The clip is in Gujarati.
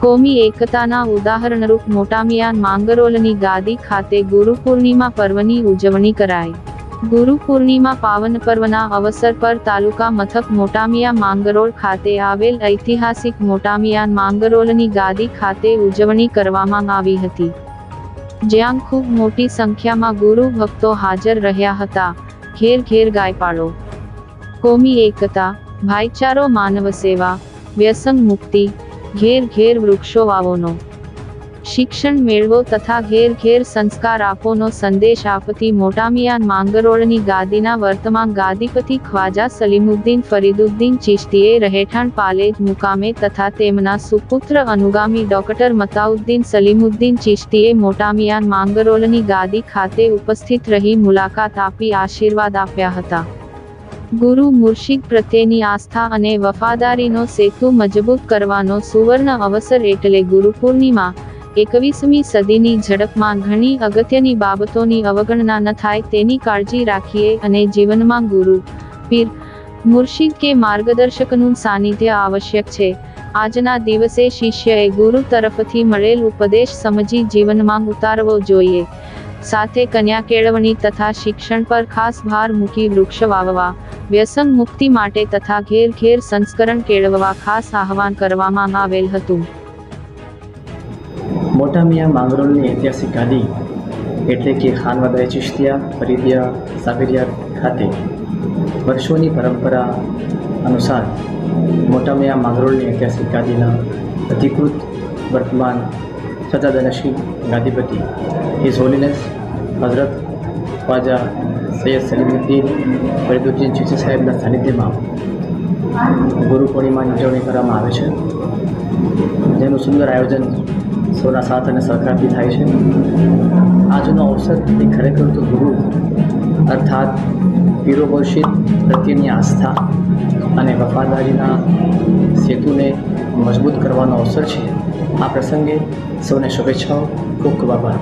કોમી એકતાના ઉદાહરણરૂપ મોટામિયાન માંગરોળની ગાદી ખાતે ગુરુ પૂર્ણિમા પર્વની ઉજવણી કરાઈ। ગુરુ પૂર્ણિમા પાવન પર્વના અવસર પર તાલુકા મથક મોટામિયા માંગરોળ ખાતે આવેલ ઐતિહાસિક મોટામિયાન માંગરોળની ગાદી ખાતે ઉજવણી કરવામાં આવી હતી, જ્યાં ખૂબ મોટી સંખ્યામાં ગુરુ ભક્તો હાજર રહ્યા હતા। ઘેર ઘેર ગાય પાડો, કોમી એકતા, ભાઈચારો, માનવ સેવા, વ્યસન મુક્તિ, ઘેર ઘેર વૃક્ષો વાવોનો, શિક્ષણ મેળવો તથા ઘેર ઘેર સંસ્કાર આપોનો સંદેશ આપતી મોટામિયાન માંગરોળની ગાદીના વર્તમાન ગાદીપતિ ખ્વાજા સલીમુદ્દીન ફરીદુદ્દીન ચિશ્તીએ રહેઠાણ પાલેજ મુકામે તથા તેમના સુપુત્ર અનુગામી ડોક્ટર મતાઉદ્દીન સલીમુદ્દીન ચિશ્તીએ મોટામિયાન માંગરોળની ગાદી ખાતે ઉપસ્થિત રહી મુલાકાત આપી આશીર્વાદ આપ્યા હતા। ગુરુ મુર્શિદ પ્રત્યેની આસ્થા અને વફાદારીનો સેતુ મજબૂત કરવાનો સુવર્ણ અવસર એટલે ગુરુ પૂર્ણિમા। 21મી સદીની ઝડપમાં ઘણી અગત્યની બાબતોની અવગણના ન થાય તેની કાળજી રાખીએ અને જીવનમાં ગુરુ, પીર, મુર્શિદ કે માર્ગદર્શકનું સાનિધ્ય આવશ્યક છે। આજના દિવસે શિષ્યએ ગુરુ તરફથી મળેલ ઉપદેશ સમજી જીવનમાં ઉતારવો જોઈએ। સાથે કન્યા કેળવણી તથા શિક્ષણ પર ખાસ ભાર મૂકી વૃક્ષ વાવવા, વ્યસન મુક્તિ માટે તથા ઘેર ઘેર સંસ્કરણ કેળવવા ખાસ આહવાન કરવામાં આવેલ હતું। મોટામિયા માંગરોળની ઐતિહાસિક ગાદી એટલે કે ખાનવાદાએ ચિશ્તિયા ફરીદિયા સાબરિયા ખાતે વર્ષોની પરંપરા અનુસાર મોટામિયા માંગરોળની ઐતિહાસિક ગાદીના અધિકૃત વર્તમાન સજાદનશીલ ગાદીપતિ હિઝ હોલીનેસ હઝરત ખ્વાજા સૈયદ સલીમુદ્દીન ફરીદુદ્દીન ચિશ્તી સાહેબના સાનિધ્યમાં ગુરુ પૂર્ણિમાની ઉજવણી કરવામાં આવે છે, જેનું સુંદર આયોજન સૌના સાથ અને સહકારથી થાય છે। આજનો અવસર એ ખરેખર તો ગુરુ અર્થાત પીરો મુર્શિદ પ્રત્યેની આસ્થા અને વફાદારીના સેતુને મજબૂત કરવાનો અવસર છે। આ પ્રસંગે સૌને શુભેચ્છાઓ, ખૂબ ખૂબ આભાર।